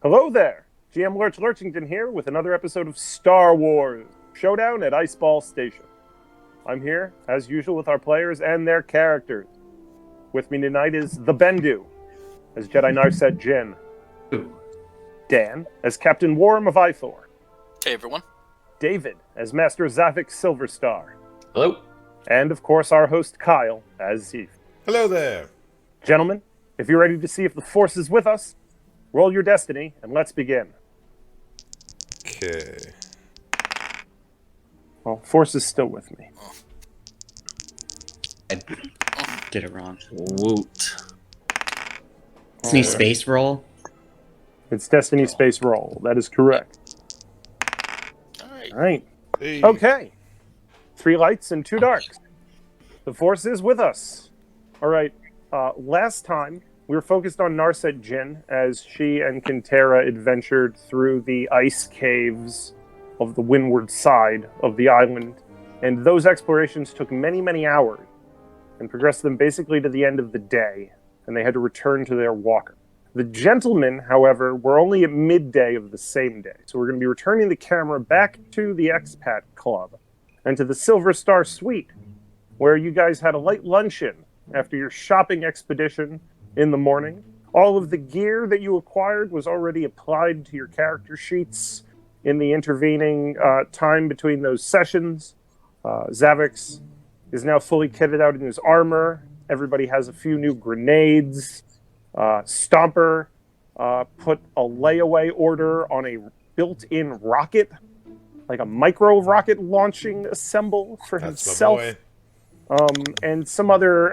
Hello there! GM Lurch Lurchington here with another episode of Star Wars Showdown at Iceball Station. I'm here, as usual, with our players and their characters. With me tonight is the Bendu, as Jedi Narset Jin. Dan, as Captain Worram of Ithor. Hey, everyone. David, as Master Xavix Silverstar. Hello. And, of course, our host Kyle, as Zeef. Hello there. Gentlemen, if you're ready to see if the Force is with us, roll your destiny, and let's begin. Okay. Well, Force is still with me. I did it wrong. Woot. Destiny space roll. It's Destiny Space Roll. That is correct. All All right. Hey. Okay. 3 lights and 2 darks. The Force is with us. All right. Last time, we were focused on Narset Jin as she and Kintera adventured through the ice caves of the windward side of the island. And those explorations took many, many hours and progressed them basically to the end of the day. And they had to return to their walker. The gentlemen, however, were only at midday of the same day. So we're going to be returning the camera back to the Expat Club and to the Silver Star Suite, where you guys had a light luncheon after your shopping expedition in the morning. All of the gear that you acquired was already applied to your character sheets in the intervening time between those sessions. Xavix is now fully kitted out in his armor. Everybody has a few new grenades. Stomper put a layaway order on a built-in rocket, like a micro rocket launching assemble for himself. And some other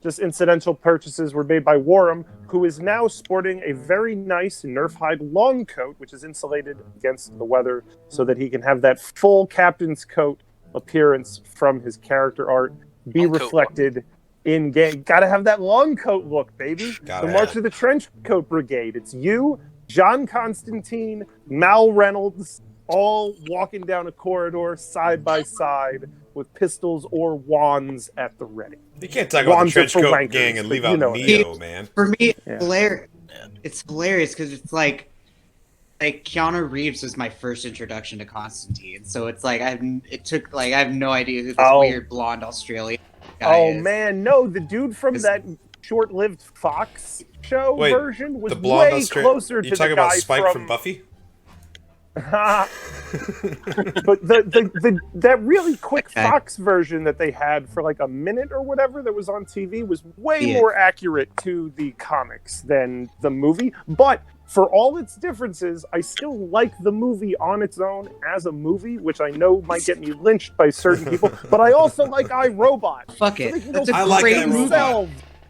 just incidental purchases were made by Worram, who is now sporting a very nice Nerf hide long coat, which is insulated against the weather, so that he can have that full captain's coat appearance from his character art be reflected in game. Gotta have that long coat look, baby. The March of the Trench Coat Brigade. It's you, John Constantine, Mal Reynolds, all walking down a corridor side by side with pistols or wands at the ready. You can't talk about the trench coat wankers, gang and leave out know Neo, man. For me, it's hilarious because it's like Keanu Reeves was my first introduction to Constantine, so it's like I have no idea who this weird blonde Australian guy is. Man, no, the dude from that short-lived Fox show version was way closer to the guy talking about Spike from Buffy? But that really quick Fox version that they had for like a minute or whatever that was on TV was way more accurate to the comics than the movie. But for all its differences, I still like the movie on its own as a movie, which I know might get me lynched by certain people. But I also like iRobot. Fuck it. So That's a great movie.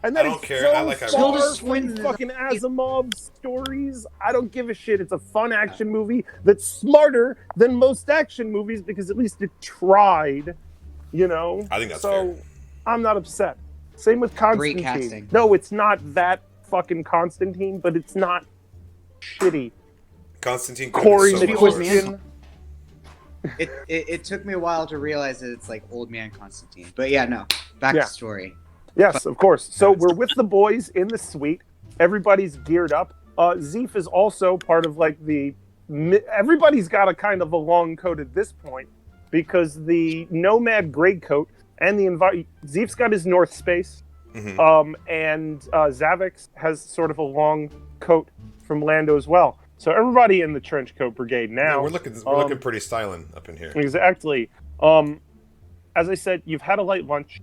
And that I don't care. So I like far iRobot. from fucking Asimov's stories. I don't give a shit. It's a fun action movie that's smarter than most action movies because at least it tried, you know? I think that's fair. I'm not upset. Same with Constantine. Great casting. No, it's not that fucking Constantine, but it's not shitty. Constantine Corey so McCormick. It took me a while to realize that it's like old man Constantine. But yeah, no. Back to story. Yes, of course. So we're with the boys in the suite. Everybody's geared up. Zeef is also part of like everybody's got a kind of a long coat at this point because the Nomad gray coat and Zeef's got his North Space. Mm-hmm. And Xavix has sort of a long coat from Lando as well. So everybody in the trench coat brigade now. Yeah, we're looking pretty styling up in here. Exactly. As I said, you've had a light lunch.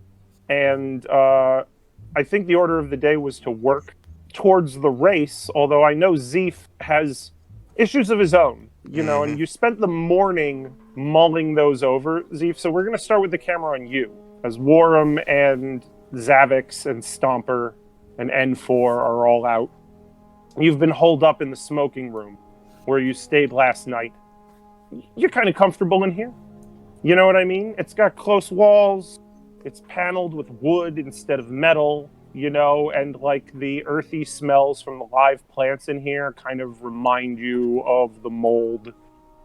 And I think the order of the day was to work towards the race, although I know Zeef has issues of his own, you know, and you spent the morning mulling those over, Zeef, so we're going to start with the camera on you, as Worram and Xavix and Stomper and N4 are all out. You've been holed up in the smoking room where you stayed last night. You're kind of comfortable in here. You know what I mean? It's got close walls. It's paneled with wood instead of metal, you know, and like the earthy smells from the live plants in here kind of remind you of the mold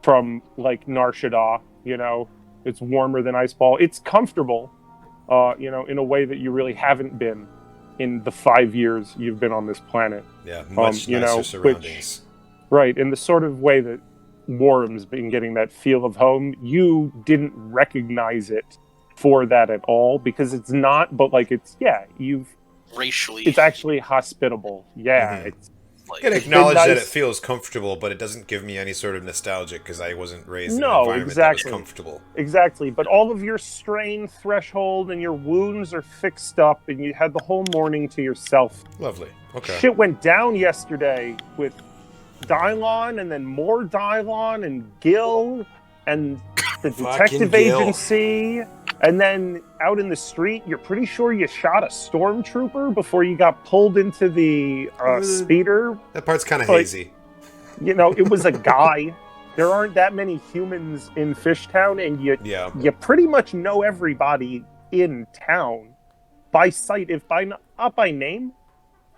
from like Nar Shaddaa, you know. It's warmer than Iceball. It's comfortable, you know, in a way that you really haven't been in the 5 years you've been on this planet. Yeah, much you nicer know, surroundings. Right, in the sort of way that Worram's been getting that feel of home, you didn't recognize it for that at all, because it's not, but like it's, racially, it's actually hospitable. Yeah, Mhm. it's like, I can it's been acknowledge that nice. it feels comfortable, but it doesn't give me any sort of nostalgia because I wasn't raised in an No, environment exactly. that was comfortable. Exactly, but all of your strain threshold and your wounds are fixed up, and you had the whole morning to yourself. Lovely. Okay. Shit went down yesterday with Dylon, and then more Dylon, and Gil, and the detective Gil. agency, and then out in the street, you're pretty sure you shot a stormtrooper before you got pulled into the speeder. That part's kind of But- hazy. You know, it was a guy. There aren't that many humans in Fishtown, and you pretty much know everybody in town by sight, if not by name.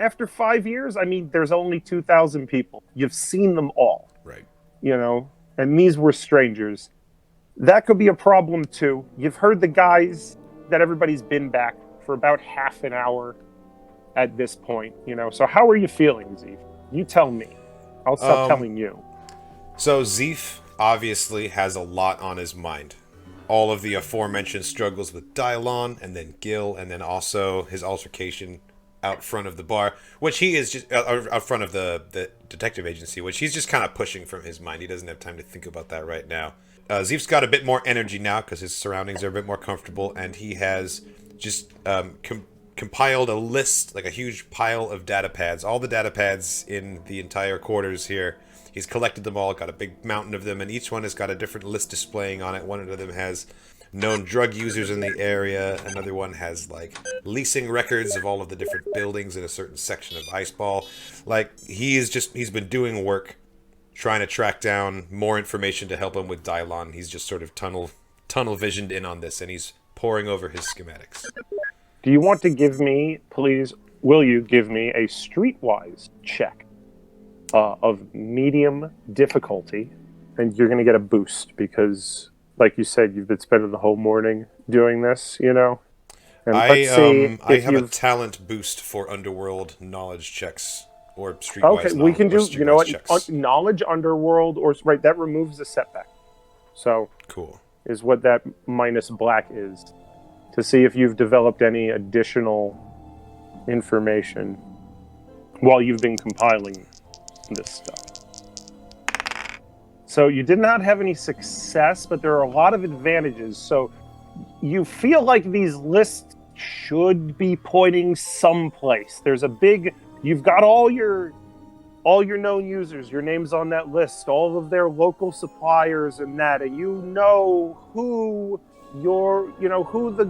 After 5 years, I mean, there's only 2,000 people. You've seen them all. Right. You know, and these were strangers. That could be a problem too. You've heard the guys that everybody's been back for about half an hour at this point, you know. So how are you feeling, Zeef? You tell me. I'll stop telling you. So Zeef obviously has a lot on his mind. All of the aforementioned struggles with Dylon, and then Gil, and then also his altercation out front of the bar, which he is just out front of the detective agency, which he's just kind of pushing from his mind. He doesn't have time to think about that right now. Zeef's got a bit more energy now because his surroundings are a bit more comfortable, and he has just compiled a list, like a huge pile of data pads, all the data pads in the entire quarters here. He's collected them all, got a big mountain of them, and each one has got a different list displaying on it. One of them has known drug users in the area. Another one has, like, leasing records of all of the different buildings in a certain section of Iceball. Like, he's been doing work trying to track down more information to help him with Dylon. He's just sort of tunnel visioned in on this, and he's poring over his schematics. Do you want to give me, please, will you give me a streetwise check of medium difficulty? And you're going to get a boost because, like you said, you've been spending the whole morning doing this, you know? And I have a you've... talent boost for underworld knowledge checks or streetwise. Okay, we can do, you know what, knowledge underworld, or right, that removes the setback. So cool is what that minus black is, to see if you've developed any additional information while you've been compiling this stuff. So you did not have any success, but there are a lot of advantages. So you feel like these lists should be pointing someplace. There's a big, you've got all your known users, your name's on that list, all of their local suppliers and that, and you know who the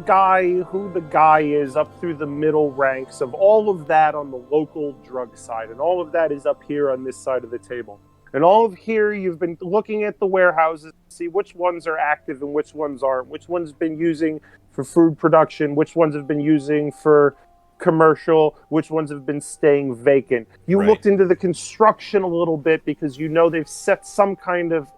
guy is up through the middle ranks of all of that on the local drug side, and all of that is up here on this side of the table. And all of here, you've been looking at the warehouses to see which ones are active and which ones aren't, which ones have been using for food production, which ones have been using for commercial, which ones have been staying vacant. You looked into the construction a little bit because you know they've set some kind of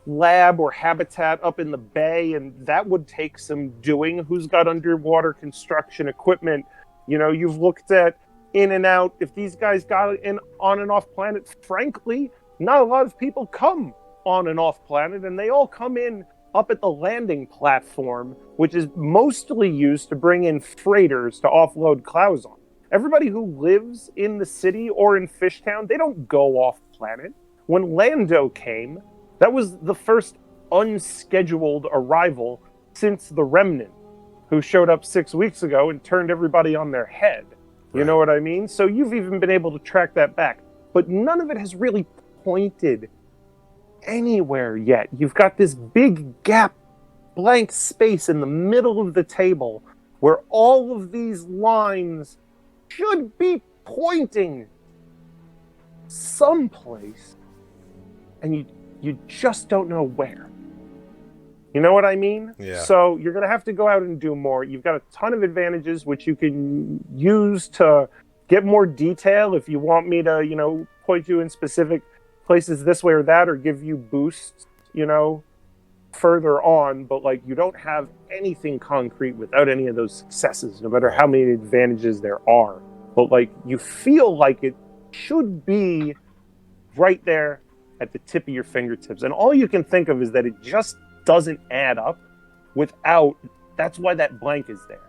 lab or habitat up in the bay, and that would take some doing. Who's got underwater construction equipment? You know, you've looked at in and out. If these guys got in on and off planet, frankly, not a lot of people come on and off planet, and they all come in up at the landing platform, which is mostly used to bring in freighters to offload clouds on. Everybody who lives in the city or in Fishtown, they don't go off planet. When Lando came, that was the first unscheduled arrival since the Remnant, who showed up 6 weeks ago and turned everybody on their head. You know what I mean? So you've even been able to track that back. But none of it has really pointed anywhere yet. You've got this big gap, blank space in the middle of the table where all of these lines should be pointing someplace, and you just don't know where. You know what I mean? Yeah. So you're going to have to go out and do more. You've got a ton of advantages, which you can use to get more detail if you want me to, you know, point you in specific places this way or that, or give you boosts, you know, further on. But, like, you don't have anything concrete without any of those successes, no matter how many advantages there are. But, like, you feel like it should be right there at the tip of your fingertips. And all you can think of is that it just doesn't add up without... That's why that blank is there.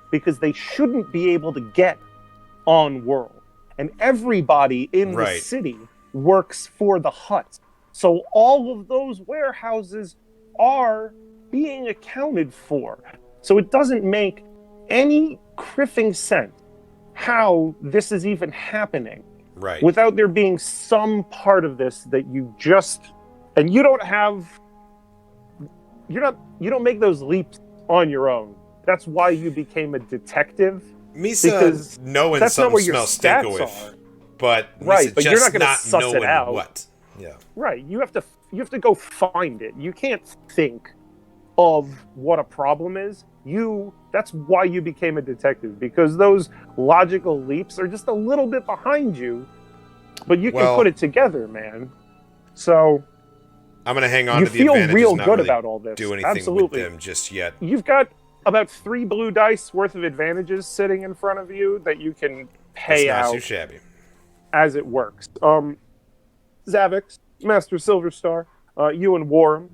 Because they shouldn't be able to get on world. And everybody in the city works for the huts. So all of those warehouses are being accounted for. So it doesn't make any criffing sense how this is even happening. Right. Without there being some part of this that you just... And you don't have... You don't make those leaps on your own. That's why you became a detective. Misa knowing that's something not where your smells stats stinko are. But right, Misa but just you're not going to not suss knowing it out. What. Yeah. Right, you have to go find it. You can't think of what a problem is. That's why you became a detective, because those logical leaps are just a little bit behind you, but you can put it together, man. So I'm going to hang on you to the feel advantages, real not good really about all this. do anything Absolutely. with them just yet. You've got about 3 blue dice worth of advantages sitting in front of you that you can pay That's not out too shabby. as it works. Xavix, Master Silverstar, you and Worram,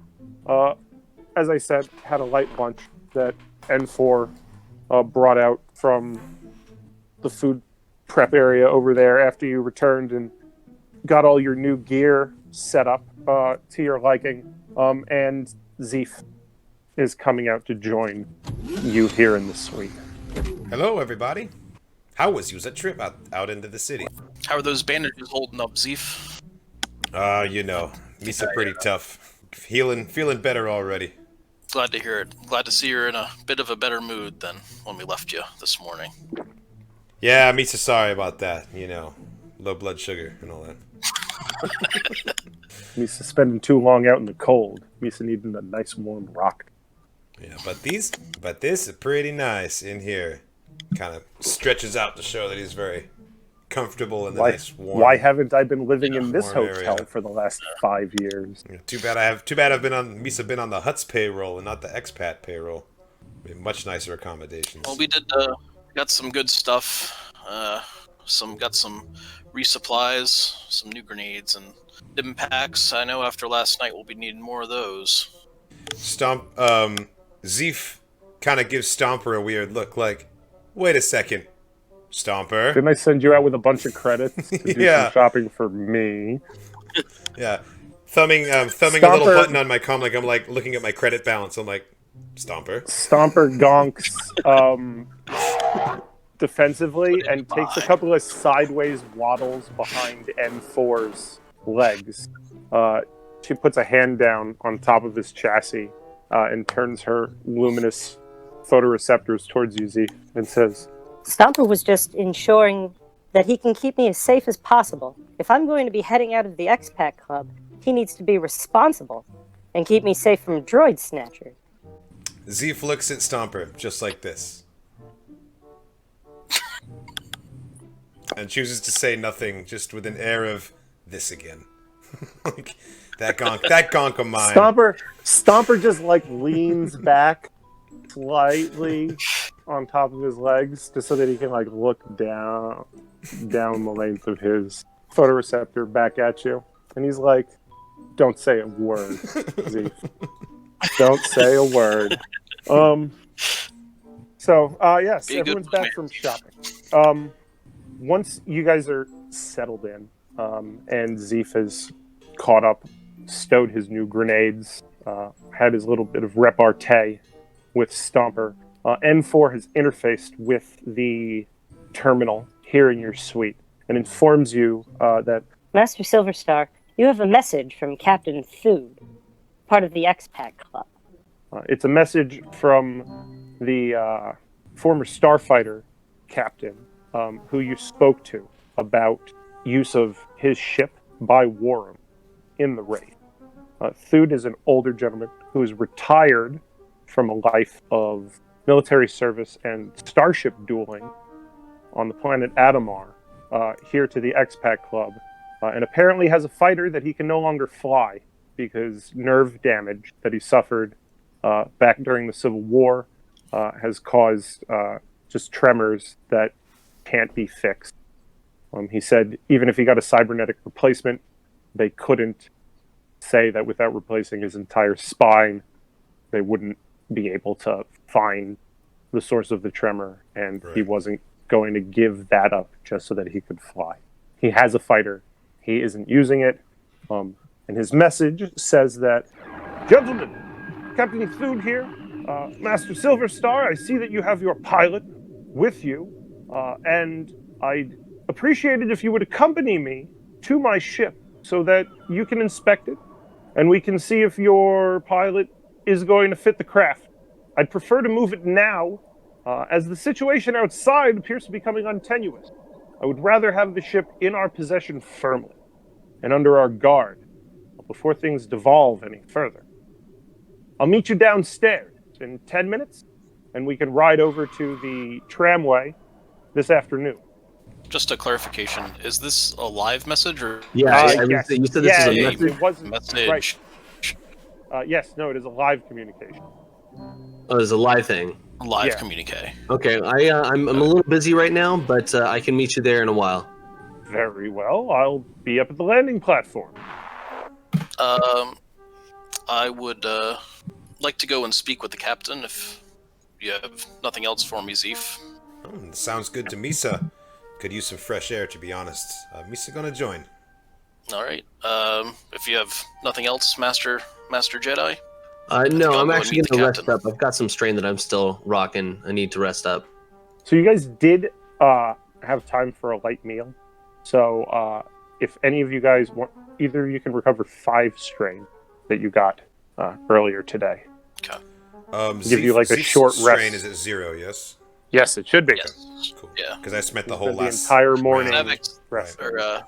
as I said, had a light lunch that N4 brought out from the food prep area over there after you returned and got all your new gear set up to your liking. And Zeef is coming out to join you here in the suite. Hello, everybody. How was your trip out into the city? How are those bandages holding up, Zeef? Misa pretty tough. Feeling better already. Glad to hear it. Glad to see you're in a bit of a better mood than when we left you this morning. Yeah, Misa, sorry about that. Low blood sugar and all that. Misa spending too long out in the cold. Misa needing a nice warm rock. Yeah, but this is pretty nice in here. Kind of stretches out to show that he's very comfortable in the nice warm. Why haven't I been living in this hotel area for the last 5 years? Too bad I've been on the Huts payroll and not the expat payroll. Much nicer accommodations. Well, we got some good stuff. Got some resupplies, some new grenades and dim packs. I know after last night we'll be needing more of those. Zeef kind of gives Stomper a weird look, like, wait a second, Stomper. Didn't I send you out with a bunch of credits to do some shopping for me? Yeah. Thumbing a little button on my comm, like I'm like looking at my credit balance. I'm like, Stomper. Stomper gonks defensively and takes a couple of sideways waddles behind N4's legs. She puts a hand down on top of his chassis and turns her luminous photoreceptors towards you, Zeef, and says, Stomper was just ensuring that he can keep me as safe as possible. If I'm going to be heading out of the expat club, he needs to be responsible and keep me safe from droid snatchers. Zeef looks at Stomper just like this. And chooses to say nothing, just with an air of this again. Like, that gonk of mine. Stomper just like leans back slightly on top of his legs just so that he can like look down the length of his photoreceptor back at you. And he's like, don't say a word, Zeef. Don't say a word. Yes, everyone's back from shopping. Once you guys are settled in, and Zeef has caught up, stowed his new grenades, had his little bit of repartee with Stomper, N4 has interfaced with the terminal here in your suite and informs you that... Master Silverstar, you have a message from Captain Thude, part of the expat club. It's a message from the former starfighter captain who you spoke to about use of his ship by Worram in the Wraith. Thude is an older gentleman who is retired from a life of military service and starship dueling on the planet Adamar, here to the expat club, and apparently has a fighter that he can no longer fly because nerve damage that he suffered back during the Civil War has caused just tremors that can't be fixed. He said even if he got a cybernetic replacement, they couldn't say that without replacing his entire spine, they wouldn't be able to find the source of the tremor, and he wasn't going to give that up just so that he could fly. He has a fighter. He isn't using it. And his message says that, "Gentlemen, Captain Thude here, Master Silver Star, I see that you have your pilot with you, and I'd appreciate it if you would accompany me to my ship so that you can inspect it, and we can see if your pilot is going to fit the craft. I'd prefer to move it now, as the situation outside appears to be becoming untenuous. I would rather have the ship in our possession firmly, and under our guard, before things devolve any further. I'll meet you downstairs in 10 minutes, and we can ride over to the tramway this afternoon." Just a clarification: is this a live message or? Yeah, yes. You said this is a message. It wasn't Message. right. Yes, no, it is a live communication. Oh, it's a live thing. Live Yeah. communique. Okay, I'm a little busy right now, but I can meet you there in a while. Very well. I'll be up at the landing platform. I would like to go and speak with the captain if you have nothing else for me, Zeef. Sounds good to Misa. Could use some fresh air, to be honest. Misa gonna join. All right. If you have nothing else, Master Jedi. No, I'm go actually and meet going the to rest up. I've got some strain that I'm still rocking. I need to rest up. So you guys did have time for a light meal. So if any of you guys want, either you can recover 5 strain that you got earlier today. Okay. Give you like a Zeef's short strain rest. is at 0, yes? Yes, it should be. Yes. Cool. Yeah. Because I spent the You whole spent the last entire morning. round. Xavix, Rest. or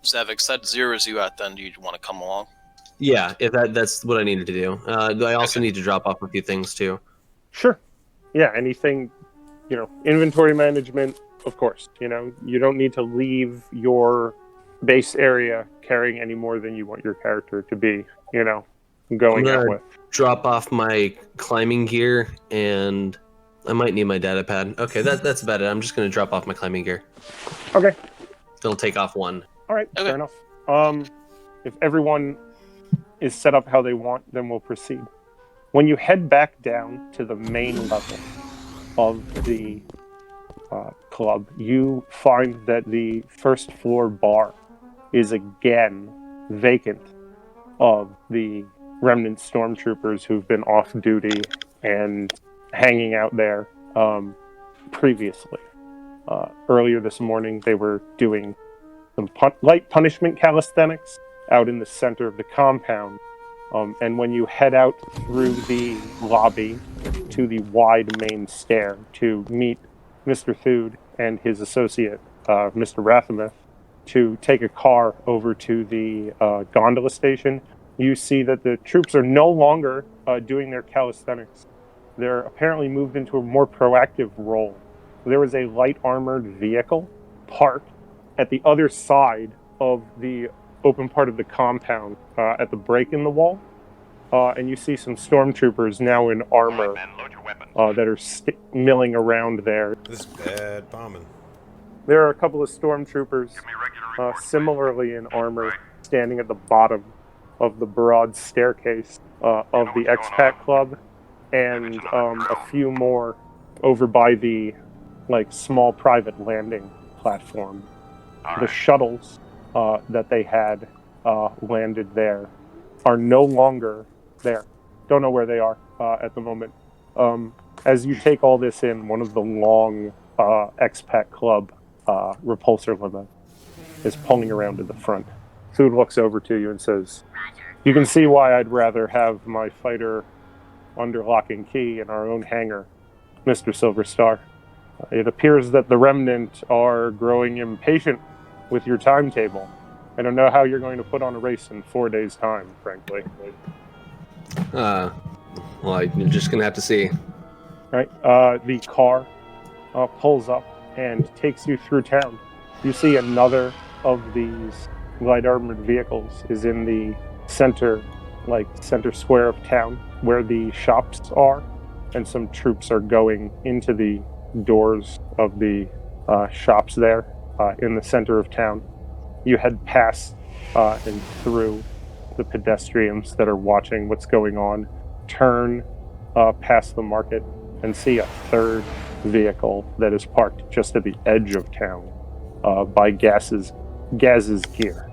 Xavix, that zeroes you out. Then do you want to come along? Yeah, if that's what I needed to do. I also need to drop off a few things too. Sure. Yeah, anything, inventory management, of course. You don't need to leave your base area carrying any more than you want your character to be, going out with. Drop off my climbing gear, and I might need my data pad. Okay, that's about it. I'm just going to drop off my climbing gear. Okay. It'll take off 1. All right, Okay. fair enough. If everyone is set up how they want, then we'll proceed. When you head back down to the main level of the club, you find that the first floor bar is again vacant of the remnant stormtroopers who've been off duty and hanging out there previously. Earlier this morning, they were doing some light punishment calisthenics out in the center of the compound. And when you head out through the lobby to the wide main stair to meet Mr. Thude and his associate, Mr. Rathamith, to take a car over to the gondola station, you see that the troops are no longer doing their calisthenics. They're apparently moved into a more proactive role. There was a light armored vehicle parked at the other side of the open part of the compound at the break in the wall. And you see some stormtroopers now in armor that are milling around there. This is bad bombing. There are a couple of stormtroopers similarly in armor standing at the bottom of the broad staircase of the expat club, and a few more over by the small private landing platform. The shuttles that they had landed there are no longer there. Don't know where they are at the moment. As you take all this in, one of the long expat club repulsor limo is pulling around to the front. Thude looks over to you and says, "You can see why I'd rather have my fighter under lock and key in our own hangar, Mr. Silver Star. It appears that the Remnant are growing impatient with your timetable. I don't know how you're going to put on a race in 4 days' time, frankly." Well, you're just going to have to see. Right. The car pulls up and takes you through town. You see another of these light armored vehicles is in the center square of town where the shops are, and some troops are going into the doors of the shops there in the center of town. You head past and through the pedestrians that are watching what's going on turn past the market and see a third vehicle that is parked just at the edge of town by Gaz's gear.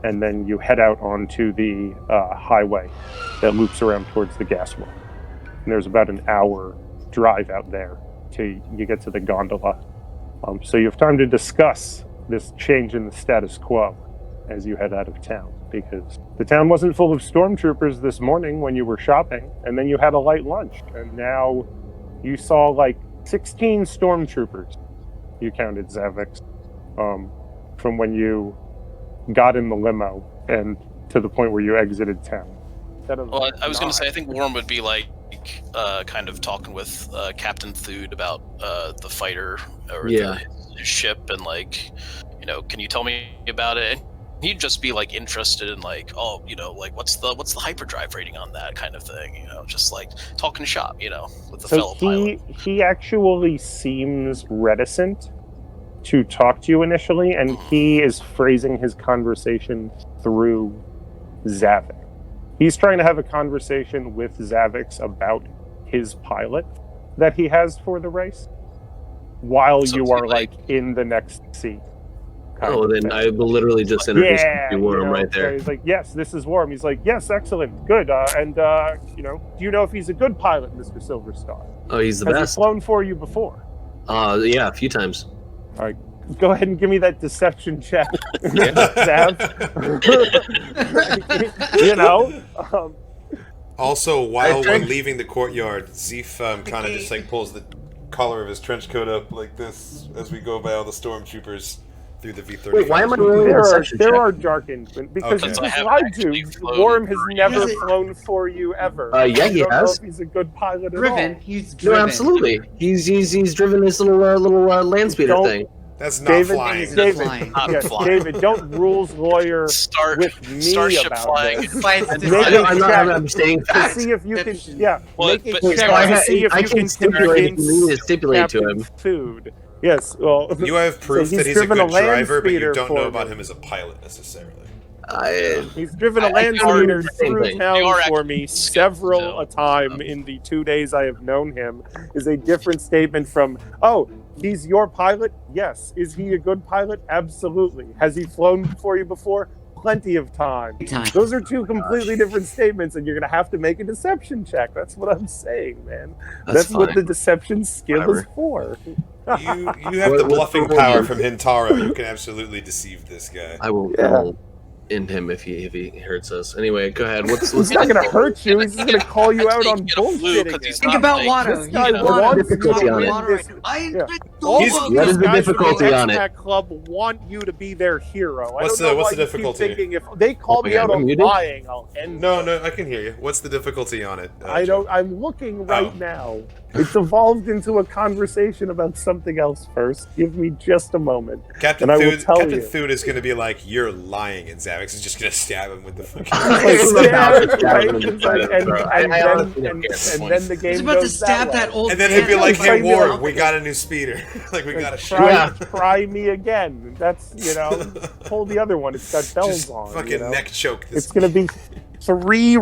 And then you head out onto the highway that loops around towards the gas well. And there's about an hour drive out there till you get to the gondola. So you have time to discuss this change in the status quo as you head out of town, because the town wasn't full of stormtroopers this morning when you were shopping, and then you had a light lunch, and now you saw like 16 stormtroopers. You counted, Xavix, from when you got in the limo and to the point where you exited town. Well, I was going to say, I think Worram would be like, kind of talking with Captain Thude about the fighter or his ship, and like, you know, can you tell me about it? And he'd just be like interested in like, oh, you know, like what's the hyperdrive rating on that kind of thing, you know, just like talking shop, you know, with the fellow pilot. He actually seems reticent to talk to you initially, and he is phrasing his conversation through Xavix. He's trying to have a conversation with Xavix about his pilot that he has for the race, while you are like in the next seat. Oh, then I will literally just introduce you to Worram right there. He's like, yes, this is Worram. He's like, yes, excellent, good. You know, do you know if he's a good pilot, Mr. Silverstar? Oh, he's the best. Has he flown for you before? Yeah, a few times. All right, go ahead and give me that deception check, Zav. You know. Also, while we're leaving the courtyard, Zeef kind of just like pulls the collar of his trench coat up like this as we go by all the stormtroopers through the V-35. Wait, why am I rolling a deception check? There are darkened, because you just lied to. Worram has never flown for you ever. Yeah, he has. I don't know if he's a good pilot at all. He's driven. No, absolutely. He's driven this little land speeder thing. That's not flying. David, don't rules lawyer with me Starship about flying. this. I'm saying to see if you can. Yeah, well, make a check to see if you can stipulate to him. Food. Yes, well, you have proof that he's a good driver, but you don't know about him as a pilot necessarily. He's driven a land speeder through town for me several a time in the 2 days I have known him. Is a different statement from, oh, he's your pilot? Yes. Is he a good pilot? Absolutely. Has he flown for you before? Plenty of time. Those are two completely different statements, and you're going to have to make a deception check. That's what I'm saying, man. That's what the deception skill is for. You have the bluffing power from Hintaro. You can absolutely deceive this guy. I will end him if he hurts us. Anyway, go ahead. What's he's not going to hurt you. He's just going to call you out on bullshit. Think about Watto. This guy wants difficulty on it. What is the difficulty on it? Club want you to be their hero. What's the difficulty? Thinking if they call me out on lying, I'll end. No, I can hear you. What's the difficulty on it? I'm looking right now. It's evolved into a conversation about something else first. Give me just a moment. Captain Thude is going to be like, you're lying, and Xavix is just going to stab him with the fucking... and then the game goes about to stab that old and then he'd be like, hey, Worram, we got a new speeder. Like, we got a shot. Try me again. That's, pull the other one. It's got bells just on. Fucking neck choke this. It's going to be 3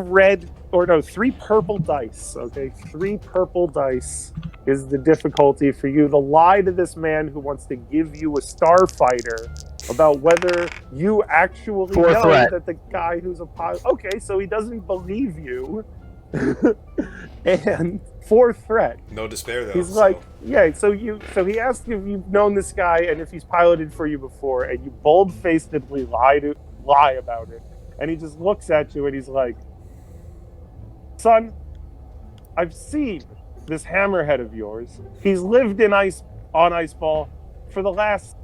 purple dice, okay? 3 purple dice is the difficulty for you to lie to this man who wants to give you a starfighter about whether you actually know that the guy who's a pilot... Okay, so he doesn't believe you. And 4th threat. No despair, though. He's like, so he asked if you've known this guy and if he's piloted for you before, and you bold-facedly lie about it. And he just looks at you and he's like, son, I've seen this hammerhead of yours. He's lived on Iceball for the last,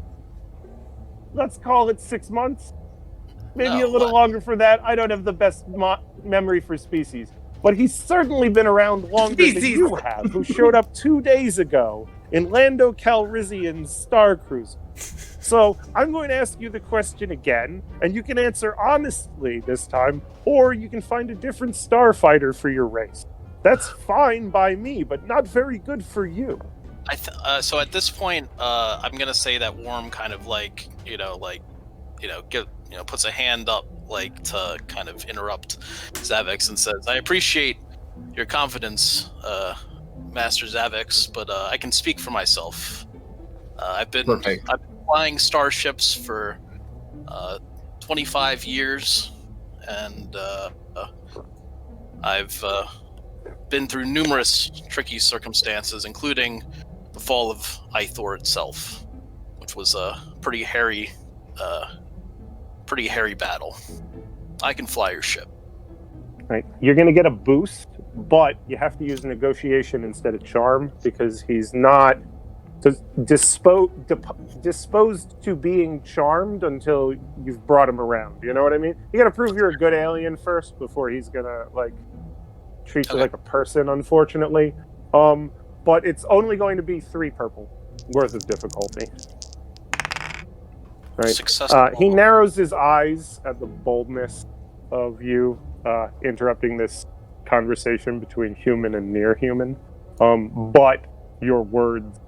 let's call it 6 months. Maybe a little longer for that. I don't have the best memory for species. But he's certainly been around longer than you have, who showed up 2 days ago in Lando Calrissian's Star Cruiser. So I'm going to ask you the question again, and you can answer honestly this time, or you can find a different starfighter for your race. That's fine by me, but not very good for you. So at this point, I'm going to say that Worram kind of puts a hand up like to kind of interrupt Xavix and says, "I appreciate your confidence, Master Xavix, but I can speak for myself. I've been flying starships for 25 years, and I've been through numerous tricky circumstances, including the fall of Ithor itself, which was a pretty hairy battle. I can fly your ship." Right. You're going to get a boost, but you have to use negotiation instead of charm because he's not disposed to being charmed until you've brought him around. You know what I mean? You got to prove you're a good alien first before he's going to treat you like a person, unfortunately. But it's only going to be 3 purple worth of difficulty. Right. He narrows his eyes at the boldness of you interrupting this conversation between human and near human. But your words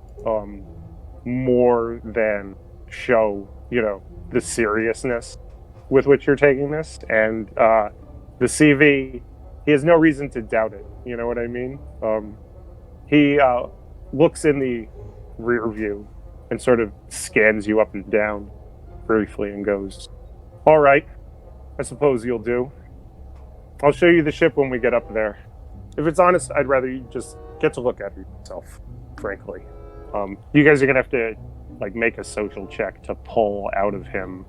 more than show, the seriousness with which you're taking this. And the CV, he has no reason to doubt it. You know what I mean? He looks in the rear view and sort of scans you up and down briefly and goes, "All right, I suppose you'll do. I'll show you the ship when we get up there. If it's honest, I'd rather you just get to look at it yourself, frankly. You guys are going to have to make a social check to pull out of him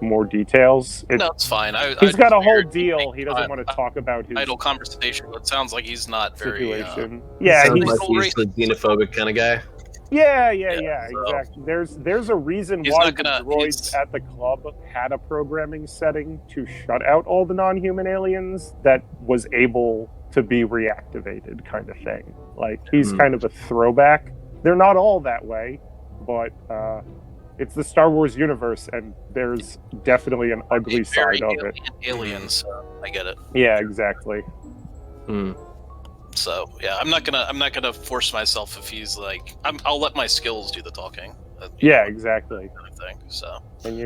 more details." No, it's fine. He's got a whole deal. He doesn't want to talk about his idle conversation, but it sounds like he's not very... situation. Sounds like he's a xenophobic kind of guy. Yeah, exactly. There's a reason why the droids at the club had a programming setting to shut out all the non-human aliens that was able to be reactivated, kind of thing. He's kind of a throwback. They're not all that way, but it's the Star Wars universe, and there's definitely an ugly side of it. Aliens, I get it. Yeah, exactly. So yeah, I'm not gonna force myself if he's I'll let my skills do the talking. Exactly. Kind of thing. So. And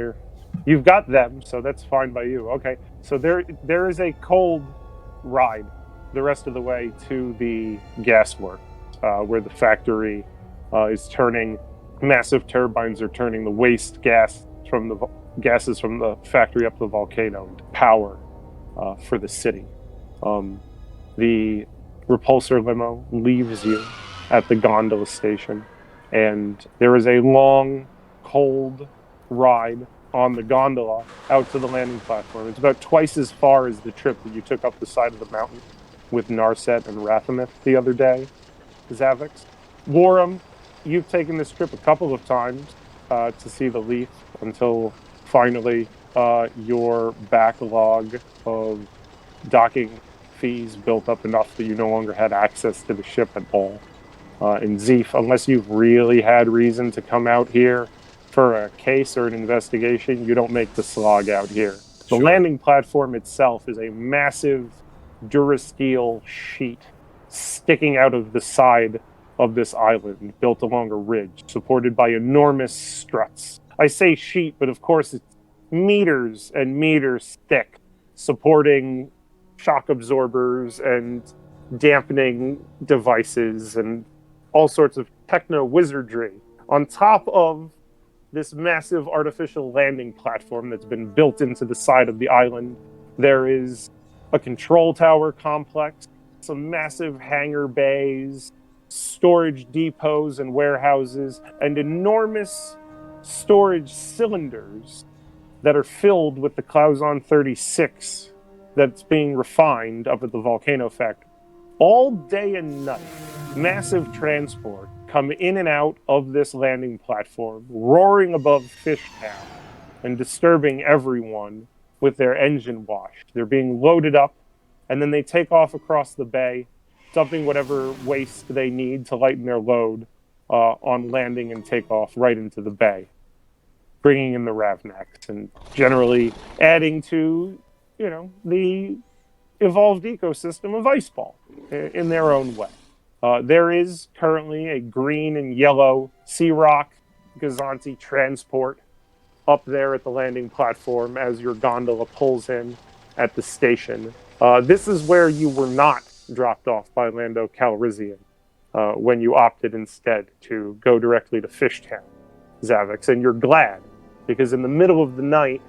you've got them, so that's fine by you. Okay, so there is a cold ride the rest of the way to the gasworks, where the factory is turning. Massive turbines are turning the waste gases from the factory up the volcano into power for the city. The repulsor limo leaves you at the gondola station, and there is a long, cold ride on the gondola out to the landing platform. It's about twice as far as the trip that you took up the side of the mountain with Narset and Rathamith the other day, Xavix. Worram, you've taken this trip a couple of times to see the Leaf until finally your backlog of docking fees built up enough that you no longer had access to the ship at all. And Zeef, unless you've really had reason to come out here for a case or an investigation, you don't make the slog out here. The landing platform itself is a massive Durasteel sheet sticking out of the side of this island, built along a ridge, supported by enormous struts. I say sheet, but of course it's meters and meters thick, supporting shock absorbers and dampening devices and all sorts of techno wizardry. On top of this massive artificial landing platform that's been built into the side of the island, there is a control tower complex, some massive hangar bays, storage depots and warehouses, and enormous storage cylinders that are filled with the Clauson 36 that's being refined up at the volcano factory. All day and night, massive transport come in and out of this landing platform, roaring above Fishtown and disturbing everyone with their engine wash. They're being loaded up, and then they take off across the bay, dumping whatever waste they need to lighten their load on landing and takeoff right into the bay, bringing in the Ravnaks and generally adding to, the evolved ecosystem of Iceball in their own way. There is currently a green and yellow Sea Rock Gazanti transport up there at the landing platform as your gondola pulls in at the station. This is where you were not dropped off by Lando Calrissian when you opted instead to go directly to Fishtown, Xavix. And you're glad, because in the middle of the night,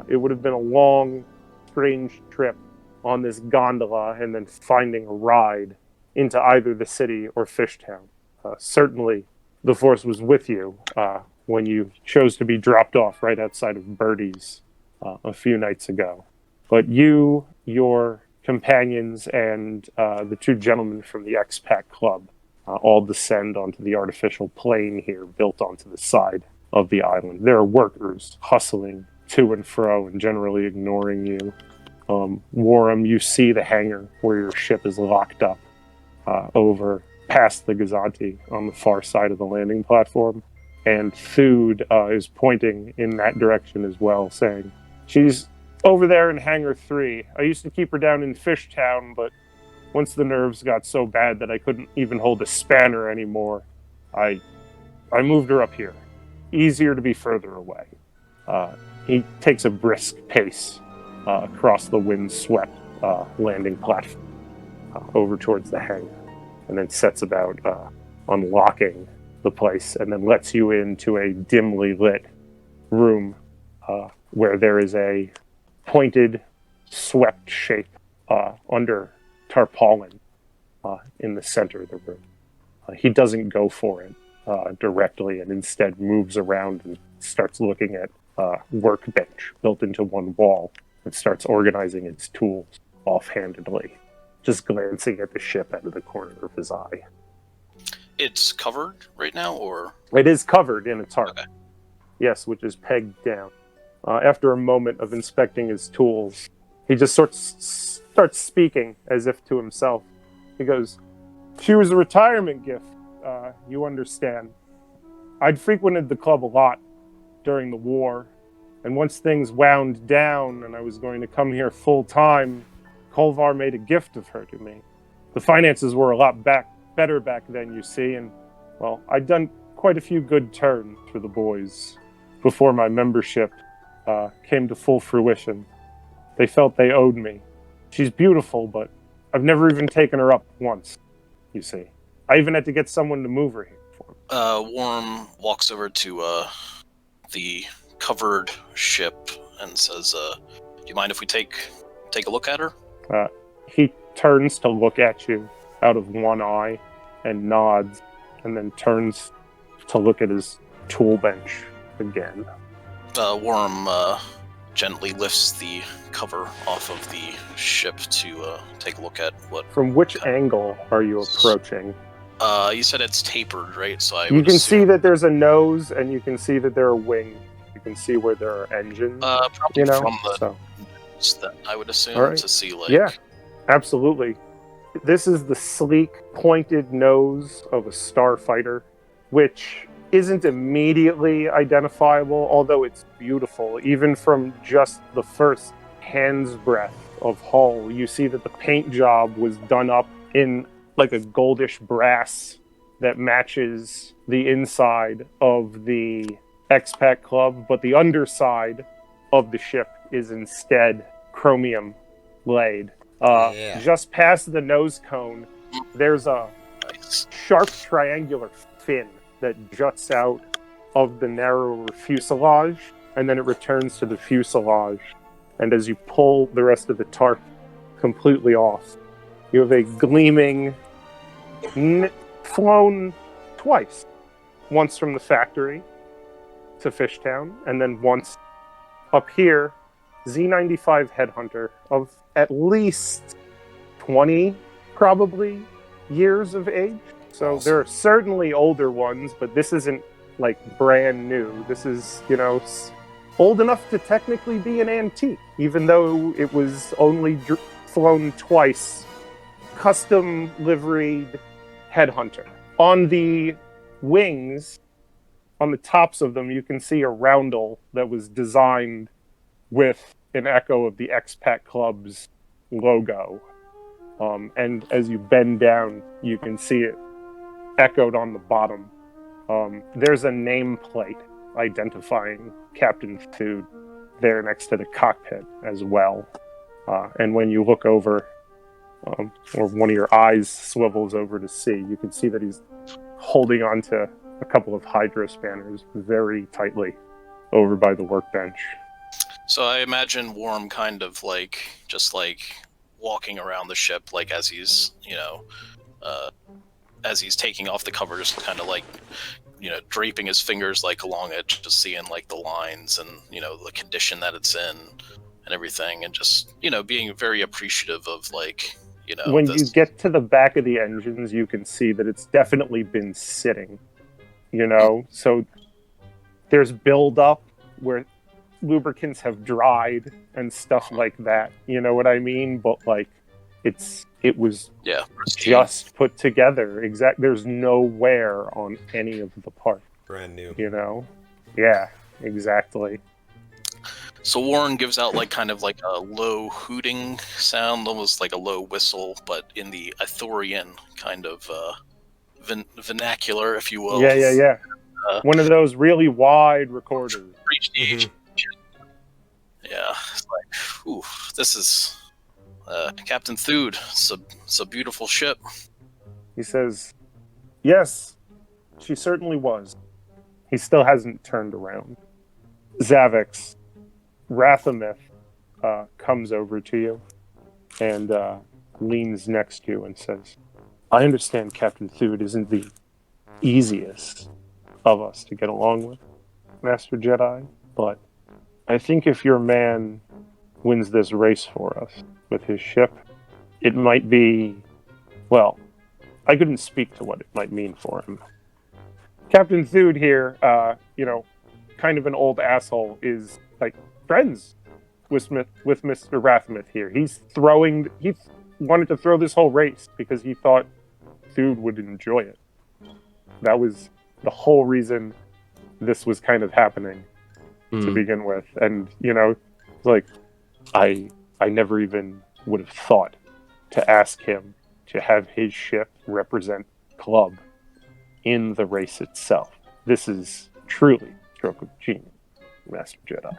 it would have been a long, strange trip on this gondola and then finding a ride into either the city or Fishtown. Certainly, the Force was with you when you chose to be dropped off right outside of Birdie's a few nights ago. But you, your companions, and the two gentlemen from the Expat Club all descend onto the artificial plane here built onto the side of the island. There are workers hustling to and fro and generally ignoring you. Worram, you see the hangar where your ship is locked up over past the Gazanti on the far side of the landing platform. And Thude is pointing in that direction as well, saying, "She's over there in Hangar 3. I used to keep her down in Fishtown, but once the nerves got so bad that I couldn't even hold a spanner anymore, I moved her up here. Easier to be further away." He takes a brisk pace across the wind-swept landing platform over towards the hangar, and then sets about unlocking the place, and then lets you into a dimly lit room where there is a pointed, swept shape under tarpaulin in the center of the room. He doesn't go for it directly, and instead moves around and starts looking at a workbench built into one wall and starts organizing its tools offhandedly, just glancing at the ship out of the corner of his eye. It's covered right now, or? It is covered in its heart. Okay. Yes, which is pegged down. After a moment of inspecting his tools, he just starts speaking as if to himself. He goes, "She was a retirement gift, you understand. I'd frequented the club a lot during the war, and once things wound down and I was going to come here full time, Kolvar made a gift of her to me. The finances were a lot better back then, you see, and, well, I'd done quite a few good turns for the boys before my membership came to full fruition. They felt they owed me. She's beautiful, but I've never even taken her up once, you see. I even had to get someone to move her here for me." Worm walks over to the covered ship and says, "Do you mind if we take a look at her?" He turns to look at you out of one eye and nods, and then turns to look at his tool bench again. Worm gently lifts the cover off of the ship to take a look at what. From which angle are you approaching? You said it's tapered, right? So you can see that there's a nose, and you can see that there are wings. You can see where there are engines. Probably from the that I would assume to see like. Yeah, absolutely. This is the sleek, pointed nose of a starfighter, which isn't immediately identifiable, although it's beautiful. Even from just the first hand's breadth of hull, you see that the paint job was done up in like a goldish brass that matches the inside of the expat club, but the underside of the ship is instead chromium laid. Just past the nose cone, there's a sharp triangular fin that juts out of the narrower fuselage, and then it returns to the fuselage. And as you pull the rest of the tarp completely off, you have a gleaming, flown twice. Once from the factory to Fishtown, and then once up here, Z95 Headhunter of at least 20, probably, years of age. So Awesome. There are certainly older ones, but this isn't, like, brand new. This is, old enough to technically be an antique, even though it was only flown twice. Custom liveried Headhunter. On the wings, on the tops of them, you can see a roundel that was designed with an echo of the Expat Club's logo. And as you bend down, you can see it echoed on the bottom. There's a nameplate identifying Captain Thude there next to the cockpit as well. And when you look over, or one of your eyes swivels over to see, you can see that he's holding onto a couple of hydro spanners very tightly over by the workbench. So I imagine Worram kind of just walking around the ship, as he's, as he's taking off the cover, just kind of draping his fingers along it, just seeing the lines and, the condition that it's in and everything, and just, being very appreciative of when this. you get to the back of the engines, you can see that it's definitely been sitting, so there's buildup where lubricants have dried and stuff like that, you know what I mean? But it was just put together. There's no wear on any of the parts. Brand new. Yeah, exactly. So Warren gives out kind of a low hooting sound, almost like a low whistle, but in the Ithorian kind of vernacular, if you will. Yeah. One of those really wide recorders. Mm-hmm. Yeah, it's ooh, this is Captain Thude. It's a beautiful ship. He says, yes, she certainly was. He still hasn't turned around. Xavix, Rathamith comes over to you and leans next to you and says, I understand Captain Thude isn't the easiest of us to get along with, Master Jedi, but I think if your man wins this race for us with his ship, it might be, well, I couldn't speak to what it might mean for him. Captain Thude here, kind of an old asshole, is friends with Mr. Rathamith here. He wanted to throw this whole race because he thought Thude would enjoy it. That was the whole reason this was kind of happening to begin with. And, I never even would have thought to ask him to have his ship represent Club in the race itself. This is truly a stroke of genius, Master Jedi.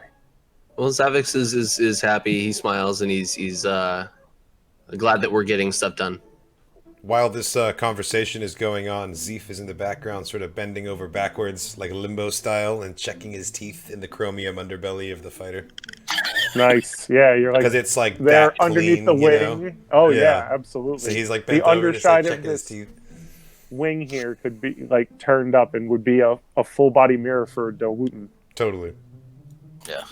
Well, Xavix is happy. He smiles, and he's glad that we're getting stuff done. While this conversation is going on, Zeef is in the background, sort of bending over backwards, like limbo style, and checking his teeth in the chromium underbelly of the fighter. Nice, yeah. You're because it's they're underneath clean, the wing. Oh yeah, absolutely. So he's bent the over, underside just, of this his teeth. Wing here could be turned up and would be a full body mirror for Dawutin. Totally. Yeah.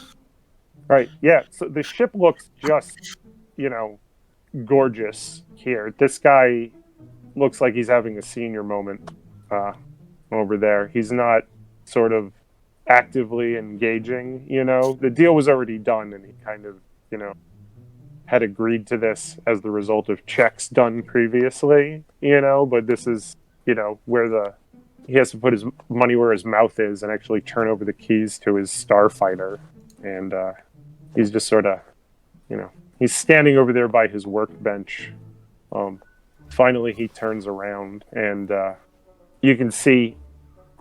Right. Yeah. So the ship looks just, gorgeous here. This guy looks like he's having a senior moment over there. He's not sort of actively engaging, The deal was already done, and he kind of, had agreed to this as the result of checks done previously, But this is, where he has to put his money where his mouth is and actually turn over the keys to his starfighter. And he's just sort of, he's standing over there by his workbench. Finally, he turns around, and you can see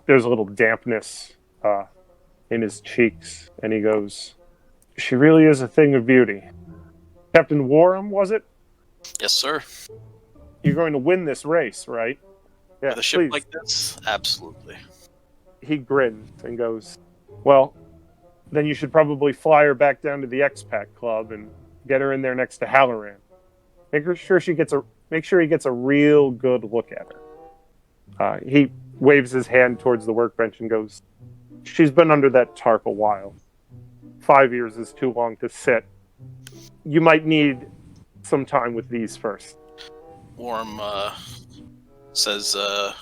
there's a little dampness in his cheeks, and he goes, she really is a thing of beauty. Captain Worram, was it? Yes, sir. You're going to win this race, right? Yeah, with a ship please. like this? Absolutely. He grins and goes, well, then you should probably fly her back down to the Expat Club and get her in there next to Halloran. Make sure he gets a real good look at her. He waves his hand towards the workbench and goes, she's been under that tarp a while. 5 years is too long to sit. You might need some time with these first. Worram says, I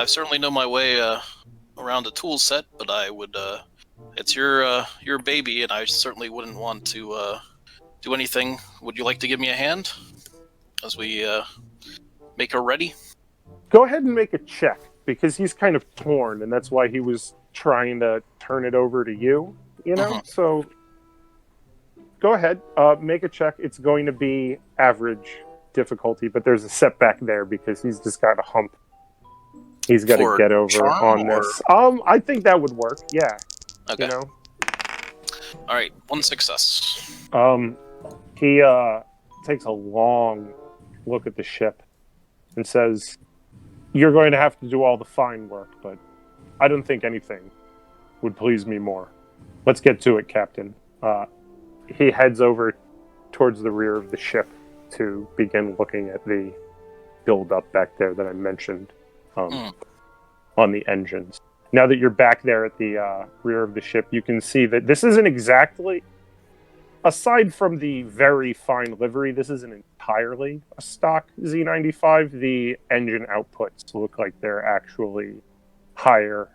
certainly know my way around a tool set, but I would, it's your baby, and I certainly wouldn't want to do anything. Would you like to give me a hand as we make her ready? Go ahead and make a check, because he's kind of torn, and that's why he was trying to turn it over to you, So go ahead, make a check. It's going to be average difficulty, but there's a setback there because he's just got a hump. He's got to For get over charm, on this. I think that would work. Yeah. Okay. You know. All right, 1 success. He takes a long look at the ship and says, "You're going to have to do all the fine work, but I don't think anything would please me more. Let's get to it, Captain." He heads over towards the rear of the ship to begin looking at the build-up back there that I mentioned on the engines. Now that you're back there at the rear of the ship, you can see that this isn't exactly, aside from the very fine livery, this isn't entirely a stock Z95. The engine outputs look like they're actually higher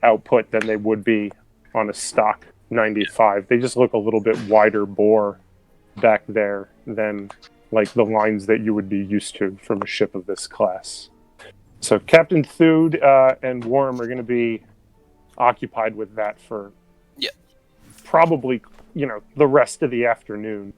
output than they would be on a stock 95. They just look a little bit wider bore back there than like the lines that you would be used to from a ship of this class. So Captain Thude and Worram are going to be occupied with that for probably, the rest of the afternoon.